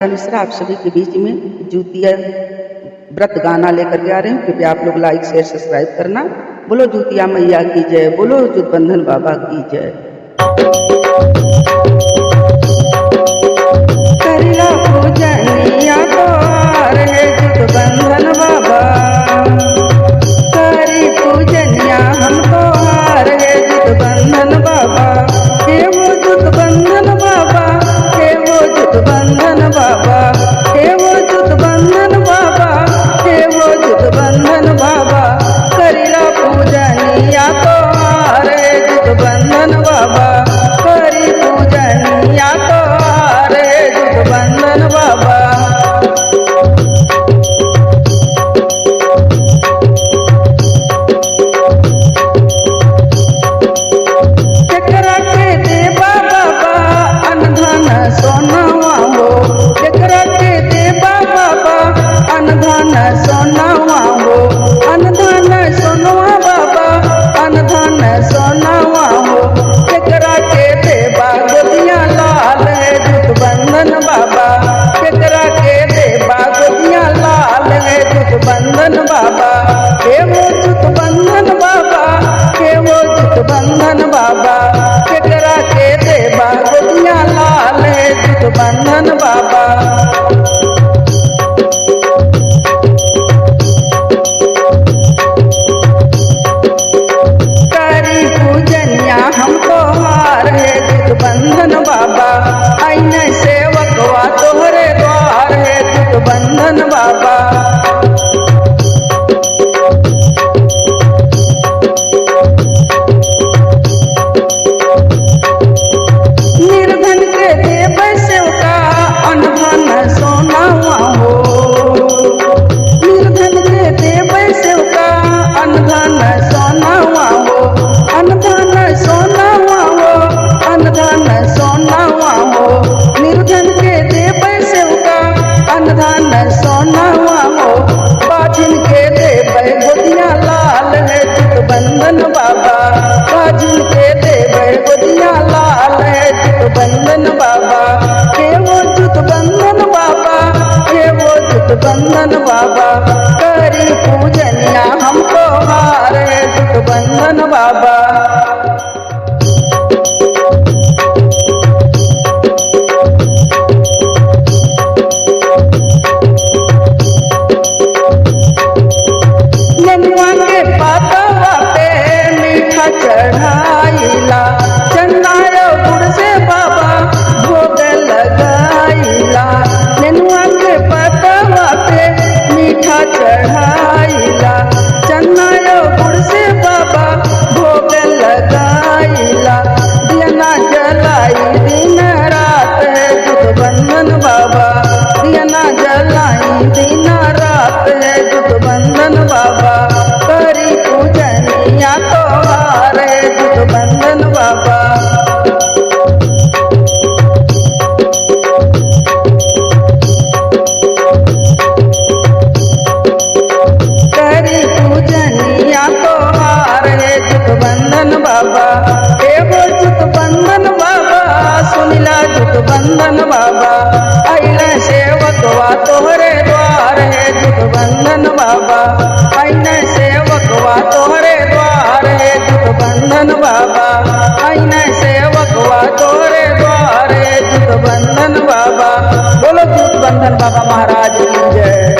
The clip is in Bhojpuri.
मिश्रा आप सभी के बीच में जूतिया व्रत गाना लेकर के आ रहे हैं। कृपया आप लोग लाइक शेयर सब्सक्राइब करना। बोलो जूतिया मैया की जय, बोलो जुतबंधन बाबा की जय। करिया पूजनिया तोहार है जुतबंधन बाबा, करी पूजनिया हम तोहार है जुतबंधन बाबा। हे वो जुतबंधन बाबा, हे वो जुतबंधन बाबा, हे वो जुतबंधन बाबा, हे वो जुतबंधन बाबा। करिला पूजनिया तोहार है जुतबंधन बाबा, करी पूजनिया तोहार है जुतबंधन बाबा। चकरा के देवा बाबा अनधन सोनावा हो, चकरा के देवा बाबा अनधन सोनावा हो, अनधन सोनवा बाबा अनधन सोनावा हो। चकरा के देवा गोदिया लाल है जुतबंधन बाबा, चकरा के देवा गोदिया लाल है जुतबंधन बाबा। हे वो जुतबंधन बाबा, हे वो जुतबंधन बाबा, चकरा के देवा गोदिया लाल है जुतबंधन बाबा। करी पूजनिया हम तोहार है जुतबंधन बाबा, आईने सेवकवा तोहरे द्वार है जुतबंधन बाबा। निर्धन के देव सेवका अनधन सोनावा हो, निर्धन के देव सेवका अनधन सोनावा हो, अनधन सोनावा हो, अनधन सोनावा हो। निर्धन के देव सेवका अनधन सोनावा हो। बाजिन के देव गोदिया लाल है जुतबंधन बाबा, बाजिन के देव गोदिया लाल है जुतबंधन बाबा। हे वो जुतबंधन बाबा, हे वो जुतबंधन बाबा, करी पूजनिया हम तोहार है जुतबंधन बाबा। नेनुआ के पातवा पे मीठा चढ़ाइला, चंदायो गुड़ से बाबा भोग लगाइला। नेनुआ के पातवा पे मीठा चढ़ाइला, चंदायो गुड़ से बाबा भोग लगाइला। दियना जलाई दिन रात है जुतबंधन बाबा, दियना जलाई दिन रात है जुतबंधन बाबा। करी पूजनिया तोहार है जुतबंधन बाबा। करी पूजनिया तोहार है जुतबंधन बाबा। हे वो जुतबंधन बाबा, सुनिला जुतबंधन बाबा, आइला सेवकवा तोहरे द्वार है जुतबंधन बाबा, आइने सेवकवा तोहरे द्वार है जुतबंधन बाबा, आइने सेवकवा तोहरे द्वार है जुतबंधन बाबा। बोलो जुतबंधन बाबा महाराज की जय।